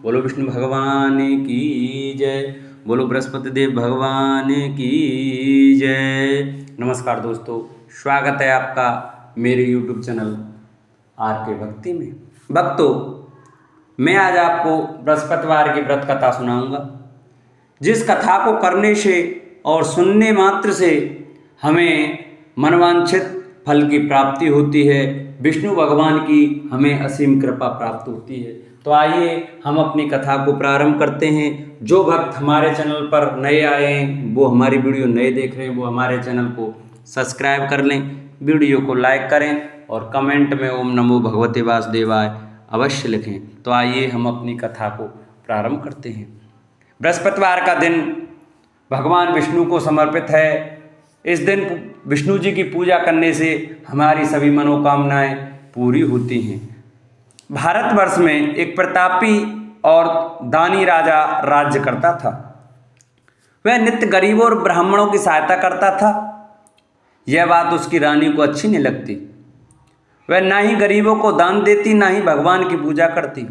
बोलो विष्णु भगवान की जय। बोलो बृहस्पति देव भगवान की जय। नमस्कार दोस्तों, स्वागत है आपका मेरे YouTube चैनल आर के भक्ति में। भक्तों, मैं आज आपको बृहस्पतिवार की व्रत कथा सुनाऊंगा, जिस कथा को करने से और सुनने मात्र से हमें मनवांछित फल की प्राप्ति होती है, विष्णु भगवान की हमें असीम कृपा प्राप्त होती है। तो आइए हम अपनी कथा को प्रारंभ करते हैं। जो भक्त हमारे चैनल पर नए आए हैं, वो हमारी वीडियो नए देख रहे हैं, वो हमारे चैनल को सब्सक्राइब कर लें, वीडियो को लाइक करें और कमेंट में ओम नमो भगवते वासुदेवाय अवश्य लिखें। तो आइए हम अपनी कथा को प्रारंभ करते हैं। बृहस्पतिवार का दिन भगवान विष्णु को समर्पित है। इस दिन विष्णु जी की पूजा करने से हमारी सभी मनोकामनाएं पूरी होती हैं। भारतवर्ष में एक प्रतापी और दानी राजा राज्य करता था। वह नित्य गरीबों और ब्राह्मणों की सहायता करता था। यह बात उसकी रानी को अच्छी नहीं लगती। वह ना ही गरीबों को दान देती, ना ही भगवान की पूजा करती,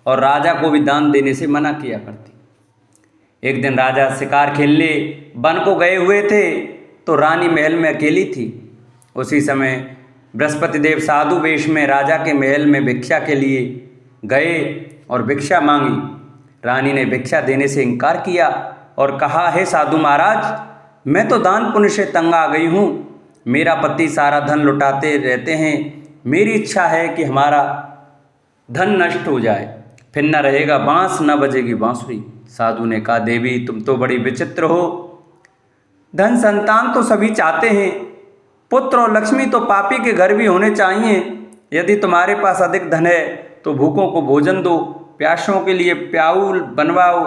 और राजा को भी दान देने से मना किया करती। एक दिन राजा शिकार खेलने वन को गए हुए थे, तो रानी महल में अकेली थी। उसी समय बृहस्पति देव साधु वेश में राजा के महल में भिक्षा के लिए गए और भिक्षा मांगी। रानी ने भिक्षा देने से इनकार किया और कहा, हे साधु महाराज, मैं तो दान पुण्य से तंग आ गई हूँ। मेरा पति सारा धन लुटाते रहते हैं। मेरी इच्छा है कि हमारा धन नष्ट हो जाए, फिर न रहेगा बांस, न बजेगी बांसुरी। साधु ने कहा, देवी तुम तो बड़ी विचित्र हो। धन संतान तो सभी चाहते हैं, पुत्र और लक्ष्मी तो पापी के घर भी होने चाहिए। यदि तुम्हारे पास अधिक धन है तो भूखों को भोजन दो, प्यासों के लिए प्याऊ बनवाओ,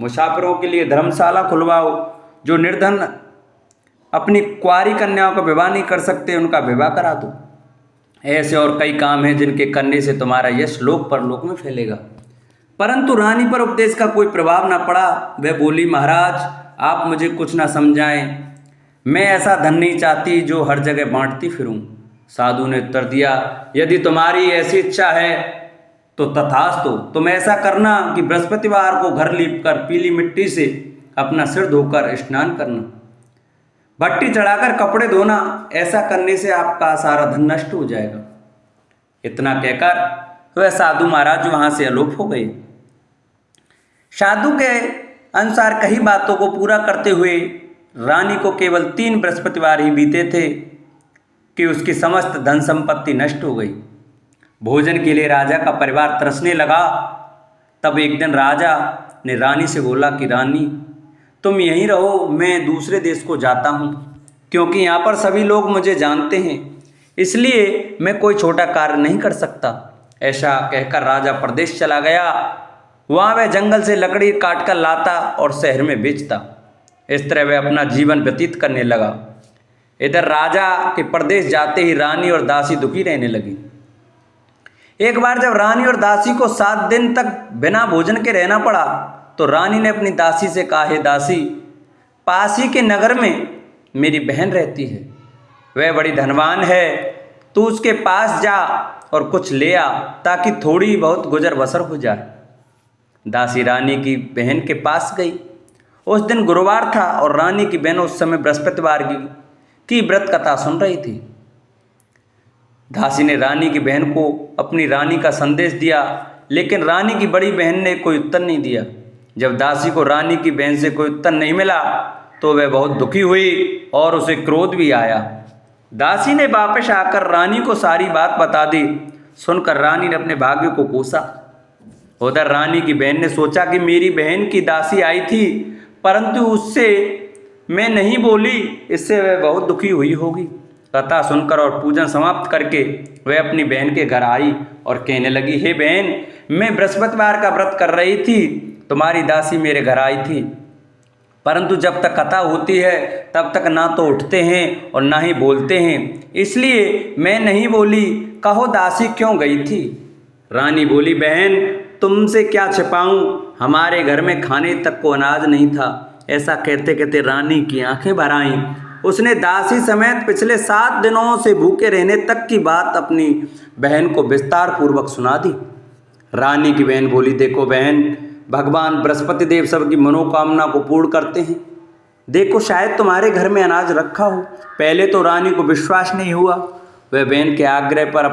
मुसाफिरों के लिए धर्मशाला खुलवाओ। जो निर्धन अपनी कुंवारी कन्याओं का विवाह नहीं कर सकते, उनका विवाह करा दो। ऐसे और कई काम हैं जिनके करने से तुम्हारा यश लोक परलोक में फैलेगा। परंतु रानी पर उपदेश का कोई प्रभाव न पड़ा। वह बोली, महाराज आप मुझे कुछ न समझाएं। मैं ऐसा धन नहीं चाहती जो हर जगह बांटती फिरूं। साधु ने उत्तर दिया, यदि तुम्हारी ऐसी इच्छा है तो तथास्तु। तुम ऐसा करना कि बृहस्पतिवार को घर लीपकर पीली मिट्टी से अपना सिर धोकर स्नान करना, भट्टी चढ़ाकर कपड़े धोना। ऐसा करने से आपका सारा धन नष्ट हो जाएगा। इतना कहकर वह साधु महाराज वहां से अलोप हो गए। साधु के अनुसार कई बातों को पूरा करते हुए रानी को केवल 3 बृहस्पतिवार ही बीते थे कि उसकी समस्त धन संपत्ति नष्ट हो गई। भोजन के लिए राजा का परिवार तरसने लगा। तब एक दिन राजा ने रानी से बोला कि रानी तुम यहीं रहो, मैं दूसरे देश को जाता हूँ, क्योंकि यहाँ पर सभी लोग मुझे जानते हैं, इसलिए मैं कोई छोटा कार्य नहीं कर सकता। ऐसा कहकर राजा प्रदेश चला गया। वहाँ वह जंगल से लकड़ी काट कर लाता और शहर में बेचता। इस तरह वह अपना जीवन व्यतीत करने लगा। इधर राजा के प्रदेश जाते ही रानी और दासी दुखी रहने लगी। एक बार जब रानी और दासी को 7 दिन तक बिना भोजन के रहना पड़ा, तो रानी ने अपनी दासी से कहा, हे दासी, पास ही के नगर में मेरी बहन रहती है, वह बड़ी धनवान है, तू उसके पास जा और कुछ ले आ, ताकि थोड़ी बहुत गुजर बसर हो जाए। दासी रानी की बहन के पास गई। उस दिन गुरुवार था और रानी की बहन उस समय बृहस्पतिवार की व्रत कथा सुन रही थी। दासी ने रानी की बहन को अपनी रानी का संदेश दिया, लेकिन रानी की बड़ी बहन ने कोई उत्तर नहीं दिया। जब दासी को रानी की बहन से कोई उत्तर नहीं मिला तो वह बहुत दुखी हुई और उसे क्रोध भी आया। दासी ने वापस आकर रानी को सारी बात बता दी। सुनकर रानी ने अपने भाग्य को कोसा। उधर रानी की बहन ने सोचा कि मेरी बहन की दासी आई थी, परंतु उससे मैं नहीं बोली, इससे वह बहुत दुखी हुई होगी। कथा सुनकर और पूजन समाप्त करके वह अपनी बहन के घर आई और कहने लगी, हे बहन, मैं बृहस्पतिवार का व्रत कर रही थी, तुम्हारी दासी मेरे घर आई थी, परंतु जब तक कथा होती है तब तक ना तो उठते हैं और ना ही बोलते हैं, इसलिए मैं नहीं बोली। कहो दासी क्यों गई थी? रानी बोली, बहन तुमसे क्या छिपाऊं, हमारे घर में खाने तक को अनाज नहीं था। ऐसा कहते कहते रानी की आंखें भर आईं। उसने दासी समेत पिछले 7 दिनों से भूखे रहने तक की बात अपनी बहन को विस्तार पूर्वक सुना दी। रानी की बहन बोली, देखो बहन, भगवान बृहस्पति देव सबकी मनोकामना को पूर्ण करते हैं। देखो शायद तुम्हारे घर में अनाज रखा हो। पहले तो रानी को विश्वास नहीं हुआ। वह बहन के आग्रह पर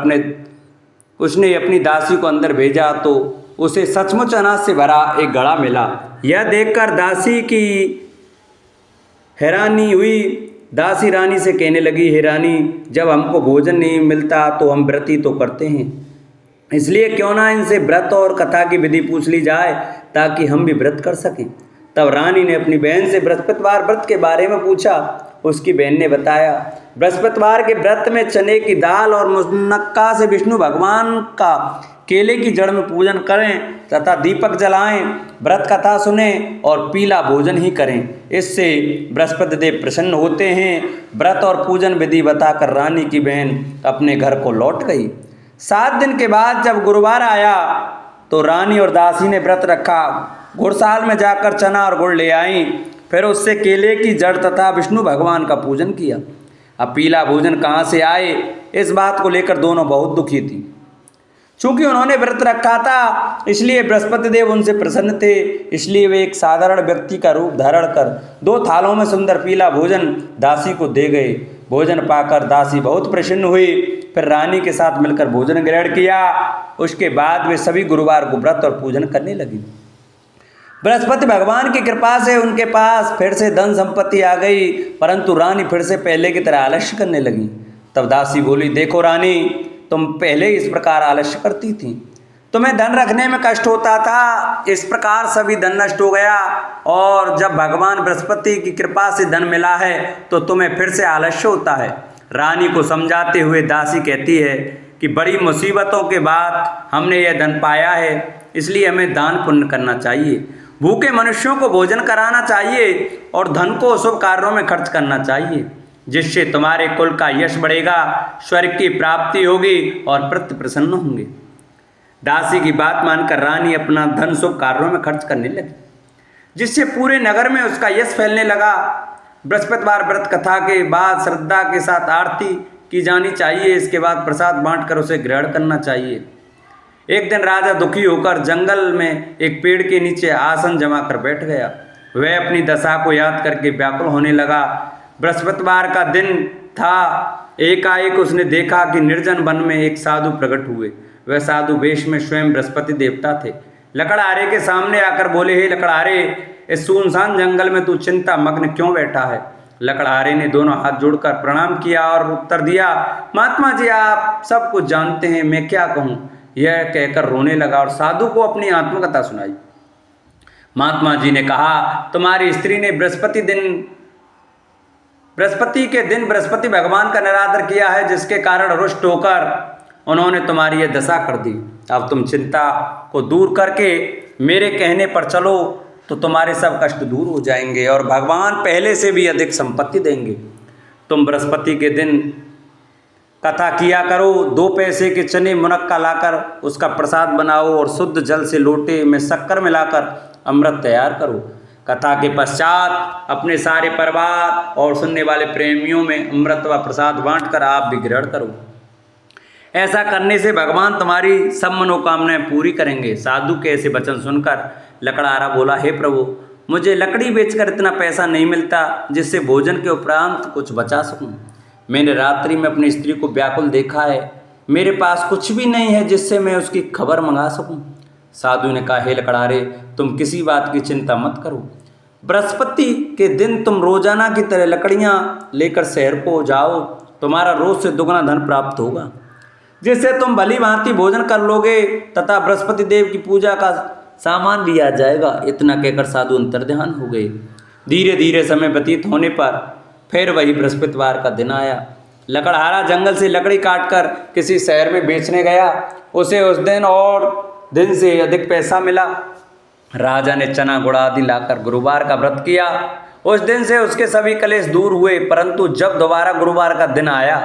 उसने अपनी दासी को अंदर भेजा तो उसे सचमुच अनाज से भरा एक घड़ा मिला। यह देखकर दासी की हैरानी हुई। दासी रानी से कहने लगी, हे रानी, जब हमको भोजन नहीं मिलता तो हम व्रत ही तो करते हैं, इसलिए क्यों ना इनसे व्रत और कथा की विधि पूछ ली जाए ताकि हम भी व्रत कर सकें। तब रानी ने अपनी बहन से बृहस्पतिवार व्रत के बारे में पूछा। उसकी बहन ने बताया, बृहस्पतिवार के व्रत में चने की दाल और मुनक्का से विष्णु भगवान का केले की जड़ में पूजन करें तथा दीपक जलाएं, व्रत कथा सुनें और पीला भोजन ही करें। इससे बृहस्पति देव प्रसन्न होते हैं। व्रत और पूजन विधि बताकर रानी की बहन अपने घर को लौट गई। 7 दिन के बाद जब गुरुवार आया तो रानी और दासी ने व्रत रखा। घुड़साल में जाकर चना और गुड़ ले आई, फिर उससे केले की जड़ तथा विष्णु भगवान का पूजन किया। अब पीला भोजन कहाँ से आए, इस बात को लेकर दोनों बहुत दुखी थी। चूंकि उन्होंने व्रत रखा था इसलिए बृहस्पति देव उनसे प्रसन्न थे, इसलिए वे एक साधारण व्यक्ति का रूप धारण कर 2 थालों में सुंदर पीला भोजन दासी को दे गए। भोजन पाकर दासी बहुत प्रसन्न हुई, फिर रानी के साथ मिलकर भोजन ग्रहण किया। उसके बाद वे सभी गुरुवार को व्रत और पूजन करने लगी। बृहस्पति भगवान की कृपा से उनके पास फिर से धन संपत्ति आ गई, परंतु रानी फिर से पहले की तरह आलस्य करने लगी। तब दासी बोली, देखो रानी, तुम पहले इस प्रकार आलस्य करती थी, तुम्हें धन रखने में कष्ट होता था, इस प्रकार सभी धन नष्ट हो गया, और जब भगवान बृहस्पति की कृपा से धन मिला है तो तुम्हें फिर से आलस्य होता है। रानी को समझाते हुए दासी कहती है कि बड़ी मुसीबतों के बाद हमने यह धन पाया है, इसलिए हमें दान पुण्य करना चाहिए, भूखे मनुष्यों को भोजन कराना चाहिए और धन को शुभ कार्यों में खर्च करना चाहिए, जिससे तुम्हारे कुल का यश बढ़ेगा, स्वर्ग की प्राप्ति होगी और पितृ प्रसन्न होंगे। दासी की बात मानकर रानी अपना धन शुभ कार्यों में खर्च करने लगी, जिससे पूरे नगर में उसका यश फैलने लगा। बृहस्पतिवार व्रत कथा के बाद श्रद्धा के साथ आरती की जानी चाहिए, इसके बाद प्रसाद बांटकर उसे ग्रहण करना चाहिए। एक दिन राजा दुखी होकर जंगल में एक पेड़ के नीचे आसन जमा कर बैठ गया। वह अपनी दशा को याद करके व्याकुल होने लगा। बृहस्पतिवार का दिन था। एकाएक उसने देखा कि निर्जन वन में एक साधु प्रकट हुए। वह साधु वेश में स्वयं बृहस्पति देवता थे। लकड़हारे के सामने आकर बोले, हे लकड़हारे, इस सुनसान जंगल में तू चिंता मग्न क्यों बैठा है? लकड़हारे ने दोनों हाथ जोड़कर प्रणाम किया और उत्तर दिया, महात्मा जी, आप सब कुछ जानते हैं, मैं क्या कहूँ? यह कहकर रोने लगा और साधु को अपनी आत्मकथा सुनाई। महात्मा जी ने कहा, तुम्हारी स्त्री ने बृहस्पति के दिन बृहस्पति भगवान का निरादर किया है, जिसके कारण रुष्ट होकर उन्होंने तुम्हारी यह दशा कर दी। अब तुम चिंता को दूर करके मेरे कहने पर चलो तो तुम्हारे सब कष्ट दूर हो जाएंगे और भगवान पहले से भी अधिक संपत्ति देंगे। तुम बृहस्पति के दिन कथा किया करो, 2 पैसे के चने मुनक्का लाकर उसका प्रसाद बनाओ और शुद्ध जल से लोटे में शक्कर मिलाकर अमृत तैयार करो। कथा के पश्चात अपने सारे परिवार और सुनने वाले प्रेमियों में अमृत व प्रसाद बांटकर आप भी ग्रहण करो। ऐसा करने से भगवान तुम्हारी सब मनोकामनाएं पूरी करेंगे। साधु के ऐसे वचन सुनकर लकड़हारा बोला, हे प्रभु, मुझे लकड़ी बेचकर इतना पैसा नहीं मिलता जिससे भोजन के उपरांत कुछ बचा सकूं। मैंने रात्रि में अपनी स्त्री को व्याकुल देखा है, मेरे पास कुछ भी नहीं है जिससे मैं उसकी खबर मंगा सकूं। साधु ने कहा, हे लकड़हारे, तुम किसी बात की चिंता मत करो। बृहस्पति के दिन तुम रोजाना की तरह लकड़ियां लेकर शहर को जाओ, तुम्हारा रोज से दुगना धन प्राप्त होगा, जिससे तुम भली भांति भोजन कर लोगे तथा बृहस्पति देव की पूजा का सामान भी आ जाएगा। इतना कहकर साधु अंतर्ध्यान हो गए। धीरे धीरे समय व्यतीत होने पर फिर वही बृहस्पतिवार का दिन आया। लकड़हारा जंगल से लकड़ी काटकर किसी शहर में बेचने गया। उसे उस दिन और दिन से अधिक पैसा मिला। राजा ने चना गुड़ आदि लाकर गुरुवार का व्रत किया। उस दिन से उसके सभी कलेश दूर हुए, परंतु जब दोबारा गुरुवार का दिन आया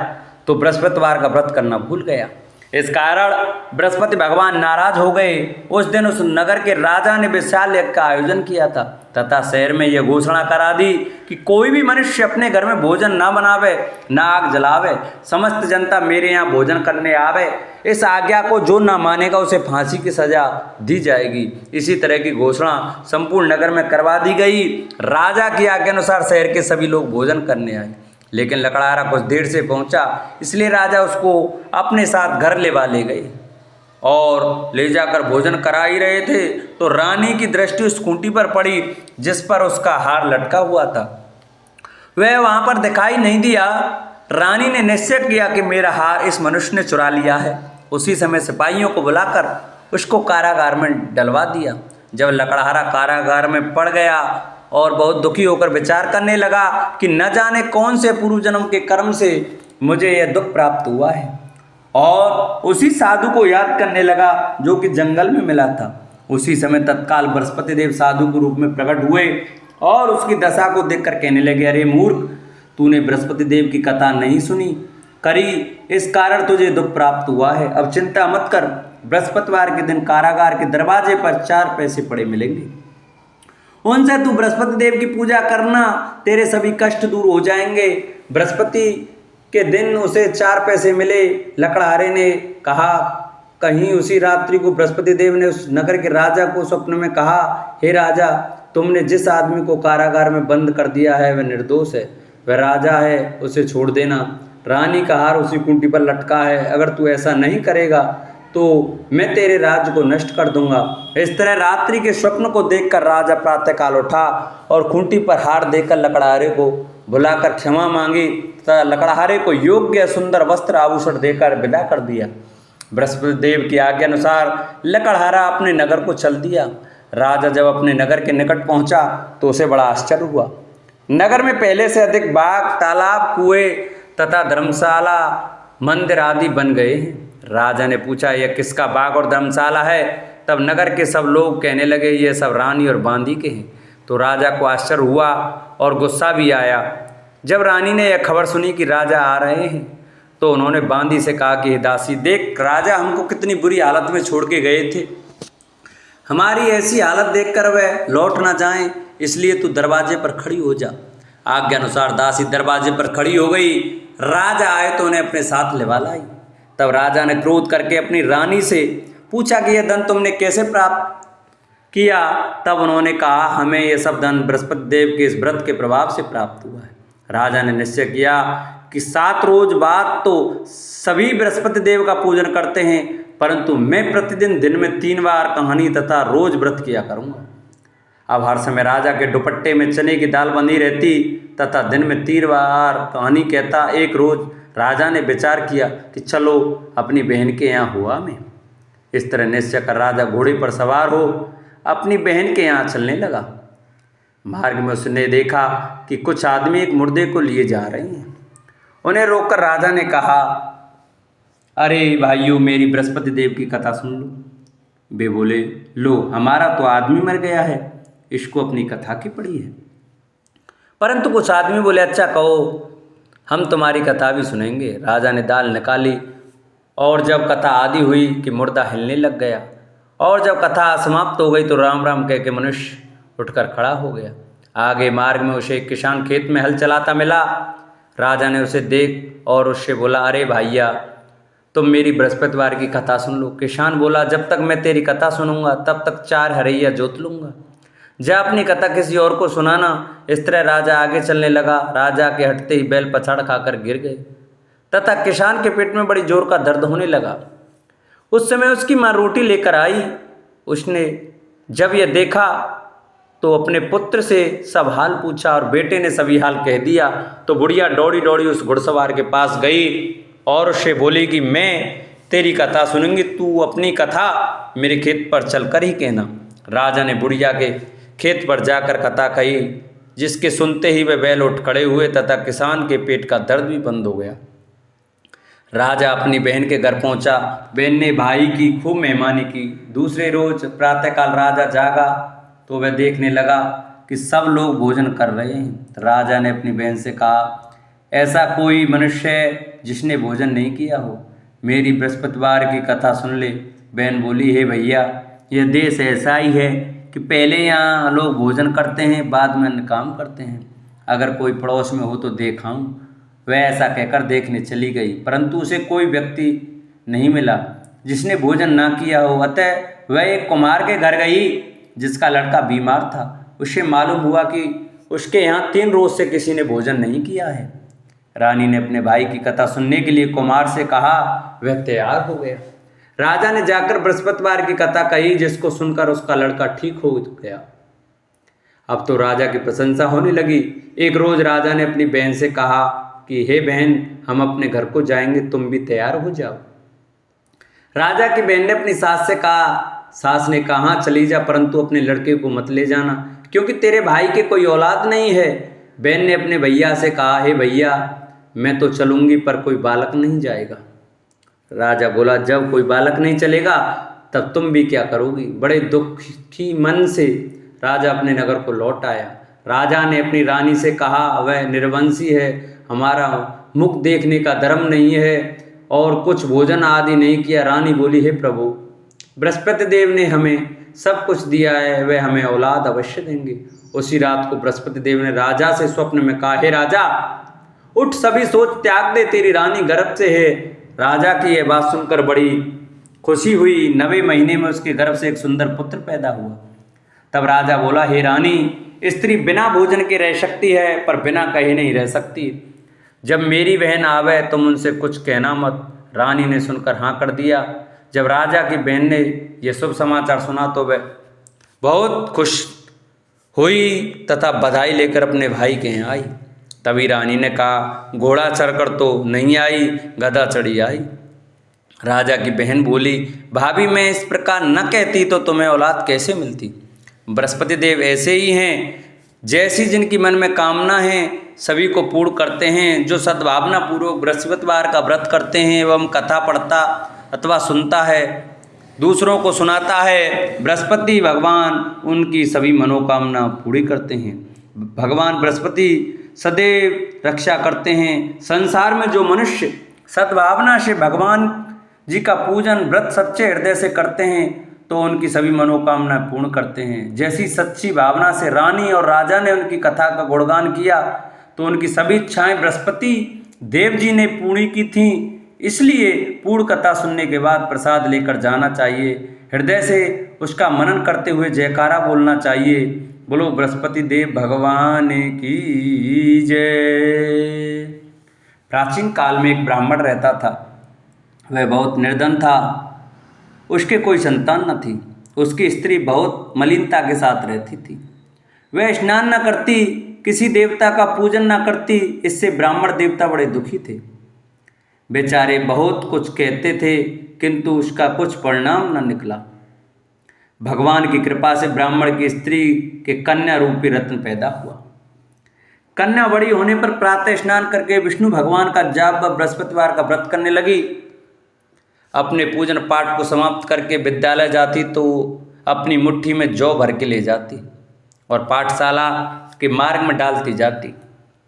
तो बृहस्पतिवार का व्रत करना भूल गया। इस कारण बृहस्पति भगवान नाराज हो गए। उस दिन उस नगर के राजा ने विशाल यज्ञ का आयोजन किया था तथा शहर में यह घोषणा करा दी कि कोई भी मनुष्य अपने घर में भोजन न बनावे, न आग जलावे, समस्त जनता मेरे यहाँ भोजन करने आवे। इस आज्ञा को जो न मानेगा उसे फांसी की सजा दी जाएगी। इसी तरह की घोषणा संपूर्ण नगर में करवा दी गई। राजा की आज्ञा अनुसार शहर के सभी लोग भोजन करने आए, लेकिन लकड़हारा कुछ देर से पहुंचा, इसलिए राजा उसको अपने साथ घर ले गए और ले जाकर भोजन करा ही रहे थे तो रानी की दृष्टि उस खूंटी पर पड़ी जिस पर उसका हार लटका हुआ था। वह वहां पर दिखाई नहीं दिया। रानी ने निश्चय किया कि मेरा हार इस मनुष्य ने चुरा लिया है। उसी समय सिपाहियों को बुलाकर उसको कारागार में डलवा दिया। जब लकड़हारा कारागार में पड़ गया और बहुत दुखी होकर विचार करने लगा कि न जाने कौन से पूर्व जन्म के कर्म से मुझे यह दुख प्राप्त हुआ है, और उसी साधु को याद करने लगा जो कि जंगल में मिला था। उसी समय तत्काल बृहस्पति देव साधु के रूप में प्रकट हुए और उसकी दशा को देखकर कहने लगे, अरे मूर्ख, तूने बृहस्पति देव की कथा नहीं सुनी करी, इस कारण तुझे दुख प्राप्त हुआ है। अब चिंता मत कर, बृहस्पतिवार के दिन कारागार के दरवाजे पर 4 पैसे पड़े मिलेंगे, उनसे तू बृहस्पति देव की पूजा करना, तेरे सभी कष्ट दूर हो जाएंगे। बृहस्पति के दिन उसे 4 पैसे मिले। लकड़हारे ने कहा, कहीं उसी रात्रि को बृहस्पति देव ने उस नगर के राजा को स्वप्न में कहा, हे राजा, तुमने जिस आदमी को कारागार में बंद कर दिया है वह निर्दोष है, वह राजा है, उसे छोड़ देना। रानी का हार उसी खूंटी पर लटका है, अगर तू ऐसा नहीं करेगा तो मैं तेरे राज्य को नष्ट कर दूंगा। इस तरह रात्रि के स्वप्न को देखकर राजा प्रातःकाल उठा और खूंटी पर हार देकर लकड़हारे को बुलाकर क्षमा मांगी तथा लकड़हारे को योग्य सुंदर वस्त्र आभूषण देकर विदा कर दिया। बृहस्पति देव की आज्ञा अनुसार लकड़हारा अपने नगर को चल दिया। राजा जब अपने नगर के निकट पहुंचा तो उसे बड़ा आश्चर्य हुआ। नगर में पहले से अधिक बाग, तालाब, कुएं तथा धर्मशाला, मंदिर आदि बन गए हैं। राजा ने पूछा, यह किसका बाग और धर्मशाला है? तब नगर के सब लोग कहने लगे, ये सब रानी और बांदी के हैं। तो राजा को आश्चर्य हुआ और गुस्सा भी आया। जब रानी ने यह खबर सुनी कि राजा आ रहे हैं तो उन्होंने बांदी से कहा कि दासी, देख, राजा हमको कितनी बुरी हालत में छोड़ के गए थे, हमारी ऐसी हालत देखकर वह लौट ना जाएं, इसलिए तू दरवाजे पर खड़ी हो जा। आज्ञा अनुसार दासी दरवाजे पर खड़ी हो गई। राजा आए तो उन्हें अपने साथ लिवा लाई। तब राजा ने क्रोध करके अपनी रानी से पूछा कि यह धन तुमने कैसे प्राप्त किया? तब उन्होंने कहा, हमें यह सब धन बृहस्पति देव के इस व्रत के प्रभाव से प्राप्त हुआ है। राजा ने निश्चय किया कि 7 रोज बाद तो सभी बृहस्पति देव का पूजन करते हैं, परंतु मैं प्रतिदिन दिन में 3 बार कहानी तथा रोज व्रत किया करूँगा। अब हर समय राजा के दुपट्टे में चने की दाल बनी रहती तथा दिन में 3 बार कहानी कहता। एक रोज राजा ने विचार किया कि चलो अपनी बहन के यहाँ हुआ मैं। इस तरह निश्चय कर राजा घोड़े पर सवार हो अपनी बहन के यहाँ चलने लगा। मार्ग में उसने देखा कि कुछ आदमी एक मुर्दे को लिए जा रहे हैं। उन्हें रोककर राजा ने कहा, अरे भाइयों, मेरी बृहस्पति देव की कथा सुन लो। वे बोले, लो, हमारा तो आदमी मर गया है, इसको अपनी कथा की पड़ी है। परंतु कुछ आदमी बोले, अच्छा कहो, हम तुम्हारी कथा भी सुनेंगे। राजा ने दाल निकाली और जब कथा आदि हुई कि मुर्दा हिलने लग गया, और जब कथा समाप्त हो गई तो राम राम कह के मनुष्य उठकर खड़ा हो गया। आगे मार्ग में उसे एक किसान खेत में हल चलाता मिला। राजा ने उसे देख और उससे बोला, अरे भैया, तुम मेरी बृहस्पतिवार की कथा सुन लो। किसान बोला, जब तक मैं तेरी कथा सुनूंगा तब तक 4 हरैया जोत लूँगा, जा अपनी कथा किसी और को सुनाना। इस तरह राजा आगे चलने लगा। राजा के हटते ही बैल पछाड़ खाकर गिर गए तथा किसान के पेट में बड़ी जोर का दर्द होने लगा। उस समय उसकी माँ रोटी लेकर आई। उसने जब यह देखा तो अपने पुत्र से सब हाल पूछा और बेटे ने सभी हाल कह दिया। तो बुढ़िया दौड़ी दौड़ी उस घुड़सवार के पास गई और उससे बोली कि मैं तेरी कथा सुनूंगी, तू अपनी कथा मेरे खेत पर चलकर ही कहना। राजा ने बुढ़िया के खेत पर जाकर कथा कही, जिसके सुनते ही वे बैल उठ खड़े हुए तथा किसान के पेट का दर्द भी बंद हो गया। राजा अपनी बहन के घर पहुंचा। बहन ने भाई की खूब मेहमानी की। दूसरे रोज प्रातःकाल राजा जागा तो वह देखने लगा कि सब लोग भोजन कर रहे हैं। राजा ने अपनी बहन से कहा, ऐसा कोई मनुष्य है जिसने भोजन नहीं किया हो? मेरी बृहस्पतिवार की कथा सुन ले। बहन बोली, हे भैया, यह देश ऐसा ही है कि पहले यहाँ लोग भोजन करते हैं, बाद में अन्य काम करते हैं। अगर कोई पड़ोस में हो तो देखाऊं। वह ऐसा कहकर देखने चली गई, परंतु उसे कोई व्यक्ति नहीं मिला जिसने भोजन ना किया हो। अतः वह एक कुम्हार के घर गई जिसका लड़का बीमार था। उसे मालूम हुआ कि उसके यहाँ 3 रोज से किसी ने भोजन नहीं किया है। रानी ने अपने भाई की कथा सुनने के लिए कुम्हार से कहा। वह तैयार हो गया। राजा ने जाकर बृहस्पतिवार की कथा कही, जिसको सुनकर उसका लड़का ठीक हो गया। अब तो राजा की प्रशंसा होने लगी। एक रोज राजा ने अपनी बहन से कहा कि हे बहन, हम अपने घर को जाएंगे, तुम भी तैयार हो जाओ। राजा की बहन ने अपनी सास से कहा। सास ने कहा, हाँ चली जा, परंतु अपने लड़के को मत ले जाना, क्योंकि तेरे भाई के कोई औलाद नहीं है। बहन ने अपने भैया से कहा, हे भैया, मैं तो चलूंगी, पर कोई बालक नहीं जाएगा। राजा बोला, जब कोई बालक नहीं चलेगा तब तुम भी क्या करोगी। बड़े दुखी मन से राजा अपने नगर को लौट आया। राजा ने अपनी रानी से कहा, वह निर्वंशी है, हमारा मुख देखने का धर्म नहीं है और कुछ भोजन आदि नहीं किया। रानी बोली, हे प्रभु, बृहस्पति देव ने हमें सब कुछ दिया है, वह हमें औलाद अवश्य देंगे। उसी रात को बृहस्पति देव ने राजा से स्वप्न में कहा, हे राजा, उठ, सभी सोच त्याग दे, तेरी रानी गर्भ से है। राजा की यह बात सुनकर बड़ी खुशी हुई। 9वें महीने में उसके गर्भ से एक सुंदर पुत्र पैदा हुआ। तब राजा बोला, हे रानी, स्त्री बिना भोजन के रह सकती है, पर बिना कहे नहीं रह सकती। जब मेरी बहन आवे तुम उनसे कुछ कहना मत। रानी ने सुनकर हाँ कर दिया। जब राजा की बहन ने यह शुभ समाचार सुना तो वह बहुत खुश हुई तथा बधाई लेकर अपने भाई के यहाँ आई। तभी रानी ने कहा, घोड़ा चढ़कर तो नहीं आई, गधा चढ़ी आई। राजा की बहन बोली, भाभी, मैं इस प्रकार न कहती तो तुम्हें औलाद कैसे मिलती। बृहस्पति देव ऐसे ही हैं, जैसी जिनकी मन में कामना है सभी को पूर्ण करते हैं। जो सद्भावना पूर्वक बृहस्पतिवार का व्रत करते हैं एवं कथा पढ़ता अथवा सुनता है, दूसरों को सुनाता है, बृहस्पति भगवान उनकी सभी मनोकामना पूरी करते हैं। भगवान बृहस्पति सदैव रक्षा करते हैं। संसार में जो मनुष्य सद्भावना से भगवान जी का पूजन व्रत सच्चे हृदय से करते हैं तो उनकी सभी मनोकामना पूर्ण करते हैं। जैसी सच्ची भावना से रानी और राजा ने उनकी कथा का गुणगान किया तो उनकी सभी इच्छाएं बृहस्पति देव जी ने पूरी की थीं। इसलिए पूर्ण कथा सुनने के बाद प्रसाद लेकर जाना चाहिए। हृदय से उसका मनन करते हुए जयकारा बोलना चाहिए। बोलो बृहस्पति देव भगवान की जय। प्राचीन काल में एक ब्राह्मण रहता था। वह बहुत निर्धन था। उसके कोई संतान न थी। उसकी स्त्री बहुत मलिनता के साथ रहती थी। वह स्नान न करती, किसी देवता का पूजन न करती। इससे ब्राह्मण देवता बड़े दुखी थे। बेचारे बहुत कुछ कहते थे, किंतु उसका कुछ परिणाम न निकला। भगवान की कृपा से ब्राह्मण की स्त्री के कन्या रूपी रत्न पैदा हुआ। कन्या बड़ी होने पर प्रातः स्नान करके विष्णु भगवान का जाप व बृहस्पतिवार का व्रत करने लगी। अपने पूजन पाठ को समाप्त करके विद्यालय जाती तो अपनी मुट्ठी में जौ भर के ले जाती और पाठशाला के मार्ग में डालती जाती।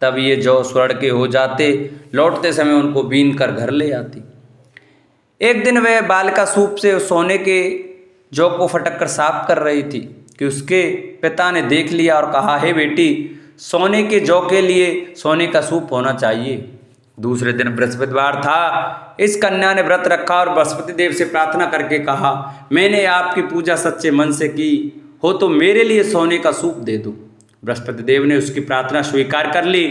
तब ये जौ स्वर्ण के हो जाते। लौटते समय उनको बीन कर घर ले आती। एक दिन वह बालिका सूप से सोने के जौ को फटक कर साफ कर रही थी कि उसके पिता ने देख लिया और कहा, हे बेटी, सोने के जौ के लिए सोने का सूप होना चाहिए। दूसरे दिन बृहस्पतिवार था। इस कन्या ने व्रत रखा और बृहस्पति देव से प्रार्थना करके कहा, मैंने आपकी पूजा सच्चे मन से की हो तो मेरे लिए सोने का सूप दे दो। बृहस्पति देव ने उसकी प्रार्थना स्वीकार कर ली।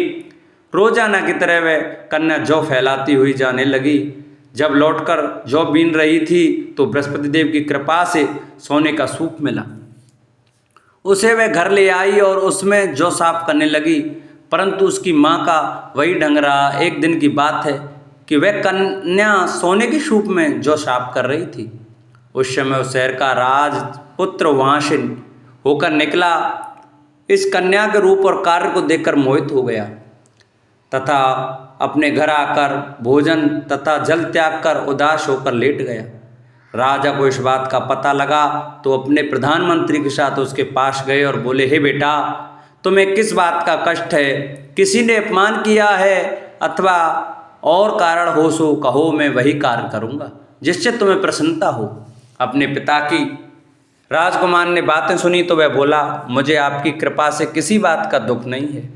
रोजाना की तरह वह कन्या जौ फैलाती हुई जाने लगी। जब लौटकर जौ बीन रही थी तो बृहस्पति देव की कृपा से सोने का सूप मिला। उसे वह घर ले आई और उसमें जौ साफ करने लगी, परंतु उसकी माँ का वही ढंग रहा। एक दिन की बात है कि वह कन्या सोने के सूप में जौ साफ कर रही थी। उस समय उस शहर का राजपुत्र वहाँ से होकर निकला। इस कन्या के रूप और कार्य को देखकर मोहित हो गया तथा अपने घर आकर भोजन तथा जल त्याग कर उदास होकर लेट गया। राजा को इस बात का पता लगा तो अपने प्रधानमंत्री के साथ उसके पास गए और बोले, हे बेटा, तुम्हें किस बात का कष्ट है? किसी ने अपमान किया है अथवा और कारण हो सो कहो, मैं वही कार्य करूँगा जिससे तुम्हें प्रसन्नता हो। अपने पिता की राजकुमार ने बातें सुनी तो वह बोला, मुझे आपकी कृपा से किसी बात का दुख नहीं है,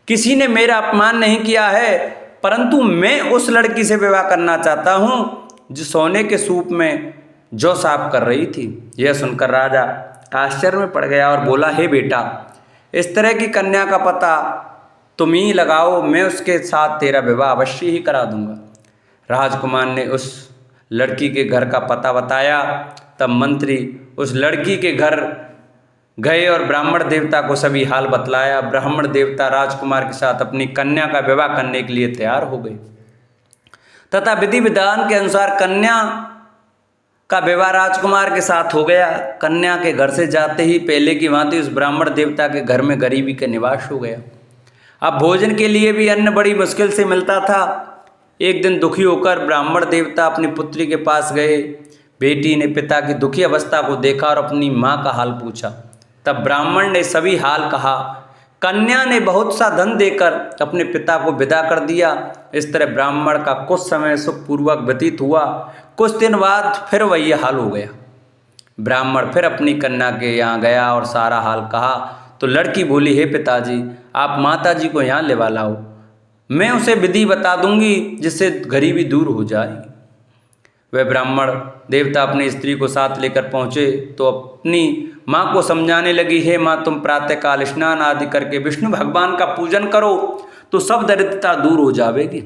किसी ने मेरा अपमान नहीं किया है, परंतु मैं उस लड़की से विवाह करना चाहता हूँ जो सोने के सूप में जौ साफ कर रही थी। यह सुनकर राजा आश्चर्य में पड़ गया और बोला, हे बेटा, इस तरह की कन्या का पता तुम ही लगाओ, मैं उसके साथ तेरा विवाह अवश्य ही करा दूंगा। राजकुमार ने उस लड़की के घर का पता बताया। तब मंत्री उस लड़की के घर गए और ब्राह्मण देवता को सभी हाल बतलाया। ब्राह्मण देवता राजकुमार के साथ अपनी कन्या का विवाह करने के लिए तैयार हो गए तथा विधि विधान के अनुसार कन्या का विवाह राजकुमार के साथ हो गया। कन्या के घर से जाते ही पहले की भांति उस ब्राह्मण देवता के घर में गरीबी का निवास हो गया। अब भोजन के लिए भी अन्न बड़ी मुश्किल से मिलता था। एक दिन दुखी होकर ब्राह्मण देवता अपनी पुत्री के पास गए। बेटी ने पिता की दुखी अवस्था को देखा और अपनी माँ का हाल पूछा। तब ब्राह्मण ने सभी हाल कहा। कन्या ने बहुत सा धन देकर अपने पिता को विदा कर दिया। इस तरह ब्राह्मण का कुछ समय सुखपूर्वक व्यतीत हुआ। कुछ दिन बाद फिर वही हाल हो गया। ब्राह्मण फिर अपनी कन्या के यहाँ गया और सारा हाल कहा तो लड़की बोली, हे पिताजी, आप माता जी को यहाँ लेवा लाओ, मैं उसे विधि बता दूंगी जिससे गरीबी दूर हो जाए। वह ब्राह्मण देवता अपनी स्त्री को साथ लेकर पहुँचे तो अपनी माँ को समझाने लगी, हे माँ, तुम प्रातःकाल स्नान आदि करके विष्णु भगवान का पूजन करो तो सब दरिद्रता दूर हो जाएगी।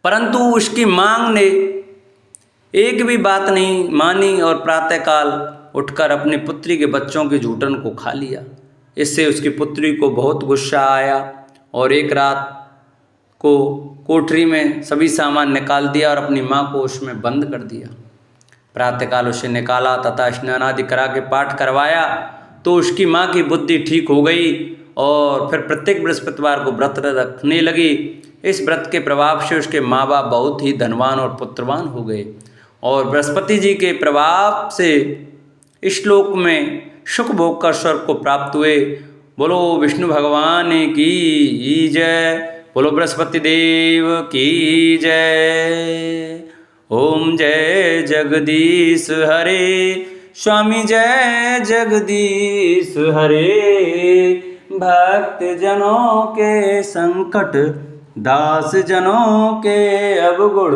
परंतु उसकी मांग ने एक भी बात नहीं मानी और प्रातःकाल उठकर अपनी पुत्री के बच्चों के जूठन को खा लिया। इससे उसकी पुत्री को बहुत गुस्सा आया और एक रात को कोठरी में सभी सामान निकाल दिया और अपनी माँ को उसमें बंद कर दिया। प्रातःकाल उसे निकाला तथा स्नान आदि करा के पाठ करवाया तो उसकी माँ की बुद्धि ठीक हो गई और फिर प्रत्येक बृहस्पतिवार को व्रत रखने लगी। इस व्रत के प्रभाव से उसके माँ बाप बहुत ही धनवान और पुत्रवान हो गए और बृहस्पति जी के प्रभाव से इस श्लोक में सुख भोग कर स्वर्ग को प्राप्त हुए। बोलो विष्णु भगवान की जय, बोलो बृहस्पति देव की जय। ओम जय जगदीश हरे, स्वामी जय जगदीश हरे। भक्त जनों के संकट, दास जनों के अवगुण,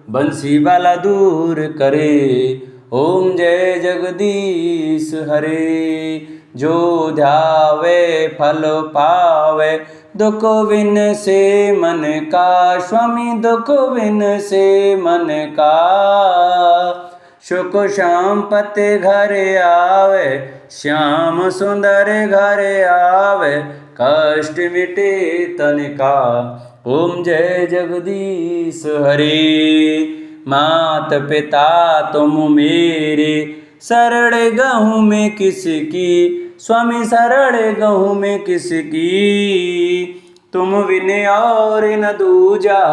बंसी वाला दूर करे। ओम जय जगदीश हरे। जो ध्यावे फल पावे, दुख विन से मन का, स्वामी दुख विन से मन का। सुख संपत्ति घर आवे, श्याम सुंदर घर आवे, कष्ट मिटे तन का। ओम जय जगदीश हरे। मात पिता तुम मेरे, शरण गहूँ में किसकी, स्वामी शरण गहूँ में किसकी। तुम बिन और न दूजा,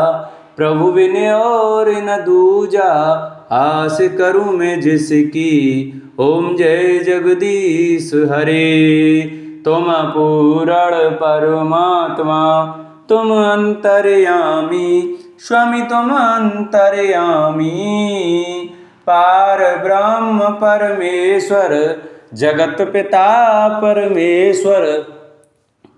प्रभु बिन और न दूजा, आस करूँ मैं जिसकी। ओम जय जगदीश हरे। तुम पूर्ण परमात्मा, तुम अंतर्यामी, स्वामी तुम अंतर्यामी। पार ब्रह्म परमेश्वर, जगत पिता परमेश्वर,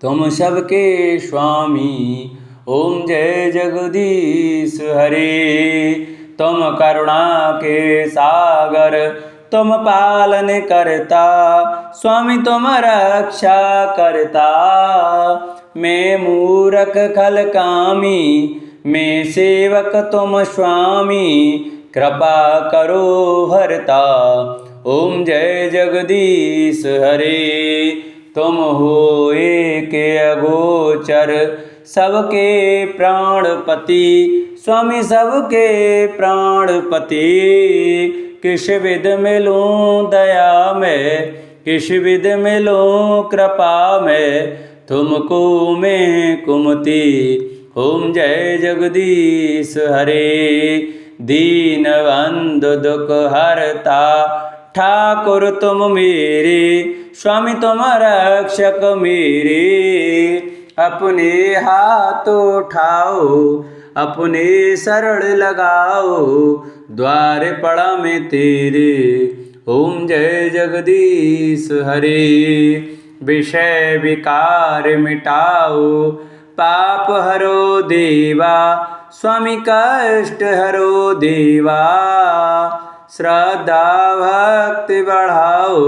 तुम सबके स्वामी। ओम जय जगदीश हरे। तुम करुणा के सागर, तुम पालन करता, स्वामी तुम रक्षा करता। मैं मूरख खल कामी, मैं सेवक तुम स्वामी, कृपा करो हरता। ओम जय जगदीश हरे। तुम हो एक अगोचर, सबके प्राणपति, स्वामी सबके प्राणपति। किस विध मिलूं दया में, किस विध मिलूं कृपा में, तुमको मैं कुमति। ओम जय जगदीश हरे। दीन बंधु दुख हरता, ठाकुर तुम मेरे, स्वामी तुम रक्षक मेरे। अपने हाथ उठाओ, अपने शरण लगाओ, द्वार पड़ा में तेरे। ओम जय जगदीश हरे। विषय विकार मिटाओ, पाप हरो देवा, स्वामी कष्ट हरो देवा। श्रद्धा भक्ति बढ़ाओ,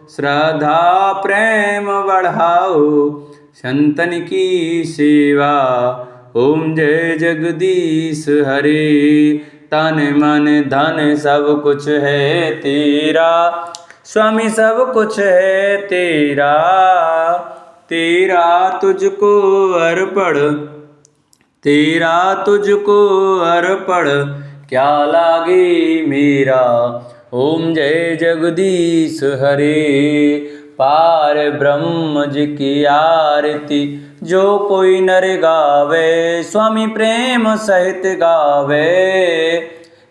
श्रद्धा प्रेम बढ़ाओ, संतन की सेवा। ओम जय जगदीश हरे। तन मन धन सब कुछ है तेरा, स्वामी सब कुछ है तेरा। तेरा तुझको अर्पण, तेरा तुझको अर्पण, क्या लागे मेरा। ओम जय जगदीश हरे। पार ब्रह्म जी की आरती जो कोई नर गावे, स्वामी प्रेम सहित गावे।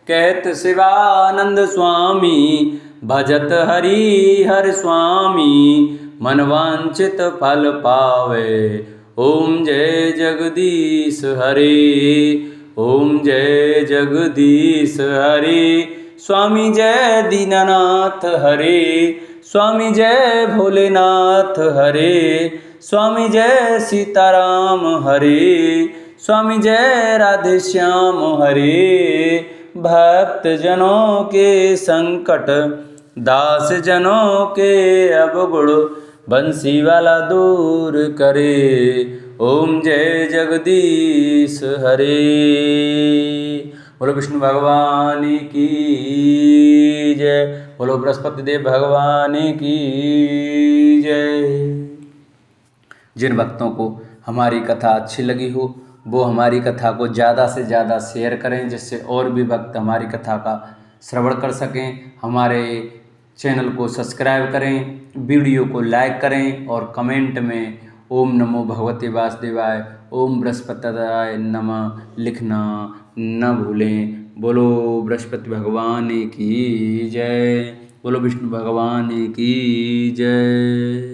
कहत शिवानंद स्वामी, भजत हरि हर स्वामी, मनवांचित फल पावे। ओम जय जगदीश हरे। ओम जय जगदीश हरे। स्वामी जय दीननाथ हरे। स्वामी जय भोलेनाथ हरे। स्वामी जय सीताराम हरे। स्वामी जय राधे श्याम हरे। भक्त जनों के संकट, दास जनों के अवगुण, बंसी वाला दूर करे। ओम जय जगदीश हरे। बोलो विष्णु भगवान की जय। बोलो बृहस्पति देव भगवान की जय। जिन भक्तों को हमारी कथा अच्छी लगी हो वो हमारी कथा को ज़्यादा से ज़्यादा शेयर करें, जिससे और भी भक्त हमारी कथा का श्रवण कर सकें। हमारे चैनल को सब्सक्राइब करें, वीडियो को लाइक करें और कमेंट में ओम नमो भगवते वासुदेवाय, ओम बृहस्पतिदाय नमः लिखना न भूलें। बोलो बृहस्पति भगवान की जय। बोलो विष्णु भगवान की जय।